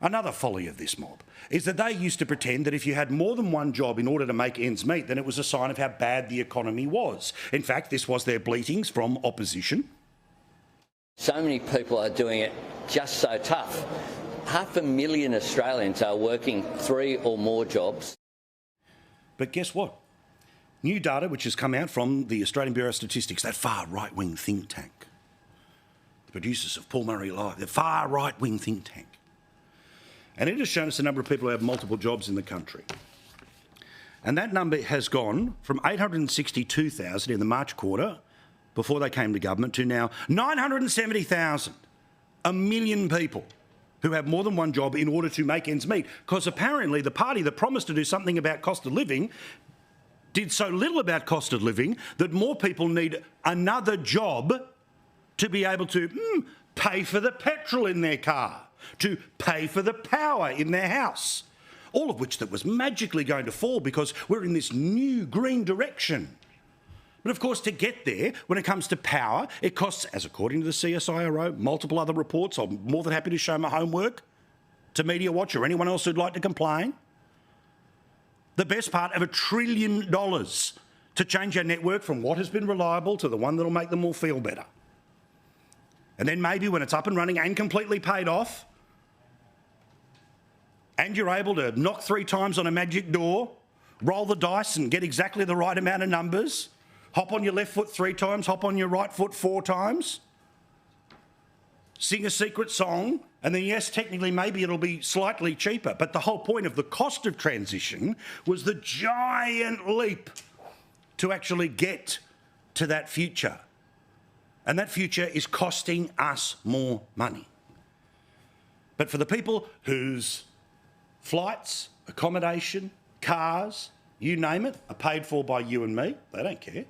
Another folly of this mob is that they used to pretend that if you had more than one job in order to make ends meet, then it was a sign of how bad the economy was. In fact, this was their bleatings from opposition. So many people are doing it just so tough. 500,000 Australians are working 3 or more jobs. But guess what? New data which has come out from the Australian Bureau of Statistics, that far right-wing think tank, the producers of Paul Murray Live, the far right-wing think tank. And it has shown us the number of people who have multiple jobs in the country. And that number has gone from 862,000 in the March quarter, before they came to government, to now 970,000. 1 million people who have more than one job in order to make ends meet. Because apparently the party that promised to do something about cost of living did so little about cost of living that more people need another job to be able to pay for the petrol in their car, to pay for the power in their house, all of which that was magically going to fall because we're in this new green direction. But of course, to get there, when it comes to power, it costs, as according to the CSIRO, multiple other reports, I'm more than happy to show my homework to Media Watch or anyone else who'd like to complain, the best part of $1 trillion to change our network from what has been reliable to the one that'll make them all feel better. And then maybe when it's up and running and completely paid off, and you're able to knock 3 times on a magic door, roll the dice and get exactly the right amount of numbers, hop on your left foot 3 times, hop on your right foot 4 times, sing a secret song, and then yes, technically maybe it'll be slightly cheaper, but the whole point of the cost of transition was the giant leap to actually get to that future. And that future is costing us more money. But for the people whose flights, accommodation, cars, you name it, are paid for by you and me, they don't care.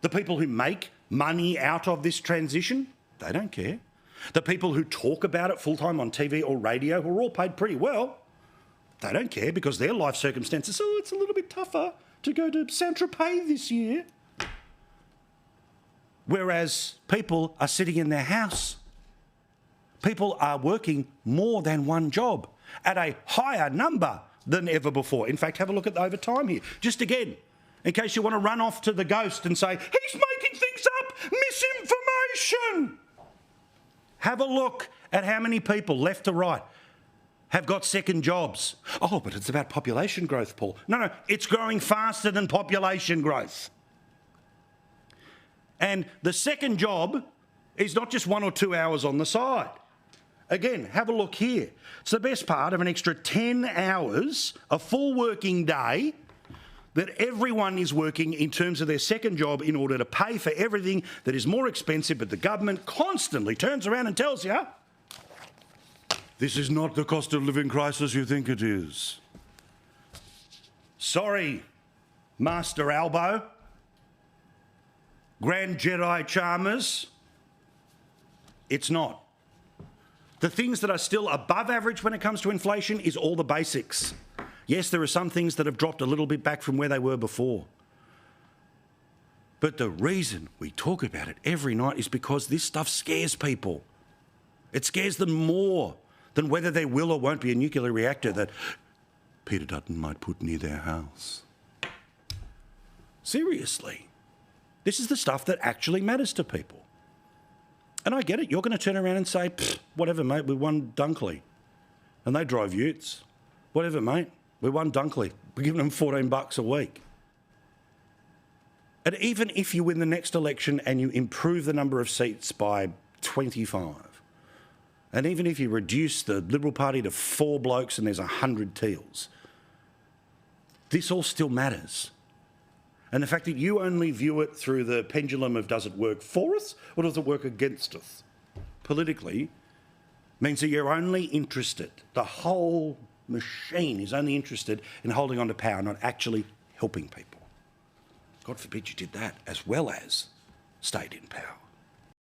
The people who make money out of this transition, they don't care. The people who talk about it full-time on TV or radio, who are all paid pretty well, they don't care because their life circumstances, it's a little bit tougher to go to Saint-Tropez this year. Whereas people are sitting in their house. People are working more than one job at a higher number than ever before. In fact, have a look at the overtime here. Just again, in case you want to run off to the ghost and say, he's making things up, misinformation. Have a look at how many people, left to right, have got second jobs. Oh, but it's about population growth, Paul. No, it's growing faster than population growth. And the second job is not just 1 or 2 hours on the side. Again, have a look here. It's the best part of an extra 10 hours, a full working day, that everyone is working in terms of their second job in order to pay for everything that is more expensive, but the government constantly turns around and tells you, this is not the cost of living crisis you think it is. Sorry, Master Albo, Grand Jedi Chalmers, it's not. The things that are still above average when it comes to inflation is all the basics. Yes, there are some things that have dropped a little bit back from where they were before. But the reason we talk about it every night is because this stuff scares people. It scares them more than whether there will or won't be a nuclear reactor that Peter Dutton might put near their house. Seriously. This is the stuff that actually matters to people. And I get it. You're going to turn around and say, whatever, mate, we won Dunkley. And they drive utes. Whatever, mate, we won Dunkley. We're giving them $14 a week. And even if you win the next election and you improve the number of seats by 25, and even if you reduce the Liberal Party to 4 blokes and there's 100 teals, this all still matters. And the fact that you only view it through the pendulum of does it work for us or does it work against us politically means that you're only interested, the whole machine is only interested in holding on to power, not actually helping people. God forbid you did that as well as stayed in power.